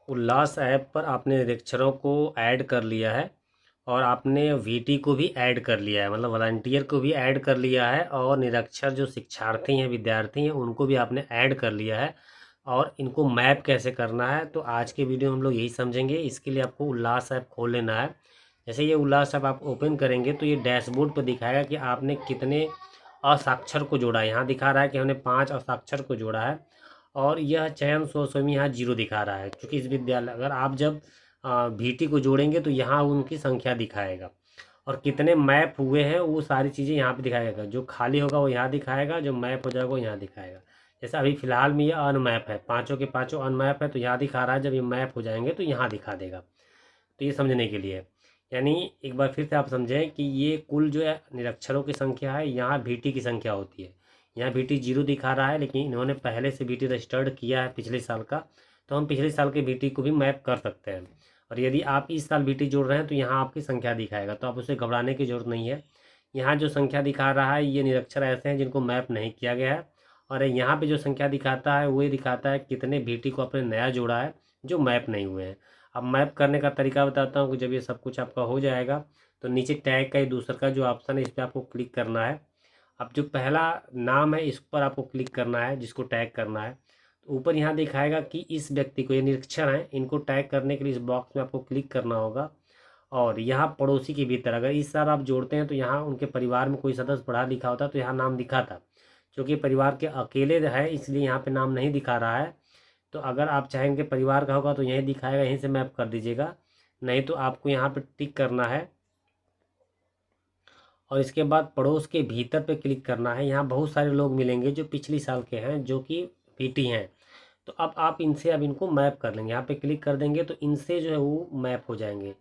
उल्लास app पर आपने निरीक्षरों को ऐड कर लिया है और आपने वीटी को भी ऐड कर लिया है, मतलब वॉलंटियर को भी ऐड कर लिया है और निरक्षर जो शिक्षार्थी हैं, विद्यार्थी हैं, उनको भी आपने ऐड कर लिया है। और इनको मैप कैसे करना है, तो आज के वीडियो में हम लोग यही समझेंगे। इसके लिए आपको उल्लास ऐप खोल लेना है। जैसे ये उल्लास ऐप आप ओपन करेंगे तो ये डैशबोर्ड पर दिखाएगा कि आपने कितने असाक्षर को जोड़ा है। यहाँ दिखा रहा है कि हमने 5 असाक्षर को जोड़ा है और यह चयन स्वयं यहाँ 0 दिखा रहा है, क्योंकि इस विद्यालय अगर आप जब वीटी को जोड़ेंगे तो यहाँ उनकी संख्या दिखाएगा और कितने मैप हुए हैं वो सारी चीज़ें यहाँ पे दिखाएगा। जो खाली होगा वो यहाँ दिखाएगा, जो मैप हो जाएगा वो यहाँ दिखाएगा। जैसे अभी फ़िलहाल में ये अनमैप है, पाँचों के पाँचों अनमैप है, तो यहाँ दिखा रहा है। जब ये मैप हो जाएंगे तो यहाँ दिखा देगा। तो ये समझने के लिए, यानी एक बार फिर से आप समझें कि ये कुल जो है निरक्षरों की संख्या है, यहाँ वीटी की संख्या होती है। यहाँ वीटी 0 दिखा रहा है, लेकिन इन्होंने पहले से वीटी रजिस्टर्ड किया है पिछले साल का, तो हम पिछले साल के वीटी को भी मैप कर सकते हैं। और यदि आप इस साल वीटी जोड़ रहे हैं तो यहाँ आपकी संख्या दिखाएगा, तो आप उसे घबराने की ज़रूरत नहीं है। यहाँ जो संख्या दिखा रहा है ये निरक्षर ऐसे हैं जिनको मैप नहीं किया गया है, और यहाँ पे जो संख्या दिखाता है वो ये दिखाता है कितने वीटी को आपने नया जोड़ा है जो मैप नहीं हुए हैं। अब मैप करने का तरीका बताता हूँ कि जब ये सब कुछ आपका हो जाएगा तो नीचे टैग का ही दूसरा का जो ऑप्शन है इस पर आपको क्लिक करना है। अब जो पहला नाम है इस पर आपको क्लिक करना है, जिसको टैग करना है। तो ऊपर यहाँ दिखाएगा कि इस व्यक्ति को, ये निरीक्षर हैं, इनको टैग करने के लिए इस बॉक्स में आपको क्लिक करना होगा। और यहाँ पड़ोसी के भीतर अगर इस साल आप जोड़ते हैं तो यहाँ उनके परिवार में कोई सदस्य पढ़ा लिखा होता तो यहाँ नाम दिखा था। क्योंकि परिवार के अकेले है इसलिए यहाँ पे नाम नहीं दिखा रहा है। तो अगर आप चाहेंगे परिवार का होगा तो यहीं दिखाएगा, यहीं से मैप कर दीजिएगा। नहीं तो आपको यहाँ पे टिक करना है और इसके बाद पड़ोस के भीतर पे क्लिक करना है। यहाँ बहुत सारे लोग मिलेंगे जो पिछली साल के हैं, जो कि पीटी हैं। तो अब आप इनसे अब इनको मैप कर लेंगे। यहाँ पे क्लिक कर देंगे तो इनसे जो है वो मैप हो जाएंगे,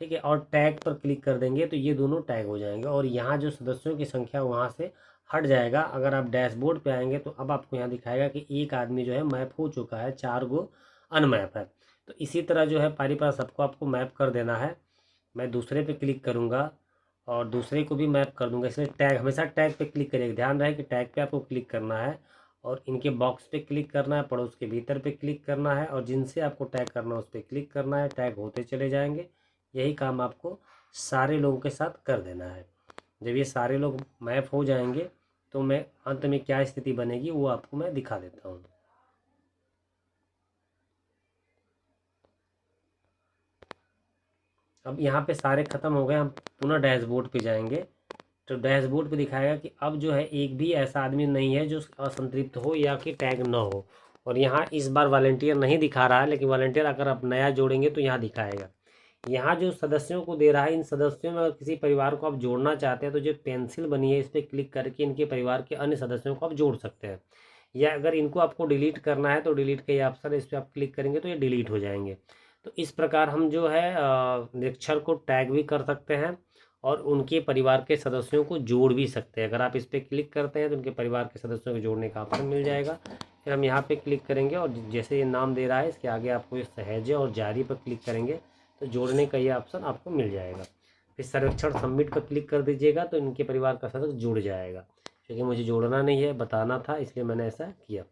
ठीक है। और टैग पर क्लिक कर देंगे तो ये दोनों टैग हो जाएंगे और यहाँ जो सदस्यों की संख्या वहाँ से हट जाएगा। अगर आप डैशबोर्ड पे आएंगे तो अब आपको यहाँ दिखाएगा कि एक आदमी जो है मैप हो चुका है, 4 गो अनमैप है। तो इसी तरह जो है पारी पास सबको आपको मैप कर देना है। मैं दूसरे पे क्लिक करूँगा और दूसरे को भी मैप कर दूंगा, इसलिए टैग, हमेशा टैग पे क्लिक करिएगा। ध्यान रहे कि टैग पे आपको क्लिक करना है और इनके बॉक्स पे क्लिक करना है, पड़ोस के भीतर पे क्लिक करना है और जिनसे आपको टैग करना है उस पर क्लिक करना है। टैग होते चले जाएंगे। यही काम आपको सारे लोगों के साथ कर देना है। जब ये सारे लोग मैप हो जाएंगे तो मैं अंत में क्या स्थिति बनेगी वो आपको मैं दिखा देता हूँ। अब यहाँ पे सारे ख़त्म हो गए, हम पुनः डैशबोर्ड पे जाएंगे तो डैशबोर्ड पे दिखाएगा कि अब जो है एक भी ऐसा आदमी नहीं है जो असंतृप्त हो या कि टैग ना हो। और यहाँ इस बार वॉलंटियर नहीं दिखा रहा है, लेकिन वॉलंटियर अगर आप नया जोड़ेंगे तो यहाँ दिखाएगा। यहाँ जो सदस्यों को दे रहा है, इन सदस्यों में अगर किसी परिवार को आप जोड़ना चाहते हैं तो जो पेंसिल बनी है इस पर क्लिक करके इनके परिवार के अन्य सदस्यों को आप जोड़ सकते हैं। या अगर इनको आपको डिलीट करना है तो डिलीट का ये ऑप्शन है, इस पर आप क्लिक करेंगे तो ये डिलीट हो जाएंगे। तो इस प्रकार हम जो है निरीक्षर को टैग भी कर सकते हैं और उनके परिवार के सदस्यों को जोड़ भी सकते हैं। अगर आप इस पर क्लिक करते हैं तो उनके परिवार के सदस्यों को जोड़ने का ऑप्शन मिल जाएगा। फिर हम यहाँ पे क्लिक करेंगे और जैसे ये नाम दे रहा है इसके आगे आपको ये सहेजे और जारी पर क्लिक करेंगे तो जोड़ने का ये ऑप्शन आपको मिल जाएगा। फिर सर्वेक्षण सबमिट पर क्लिक कर दीजिएगा तो इनके परिवार का सदस्य जुड़ जाएगा। क्योंकि मुझे जोड़ना नहीं है, बताना था, इसलिए मैंने ऐसा किया।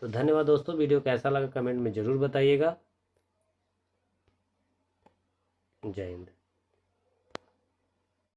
तो धन्यवाद दोस्तों, वीडियो कैसा लगा कमेंट में ज़रूर बताइएगा। जय हिंद।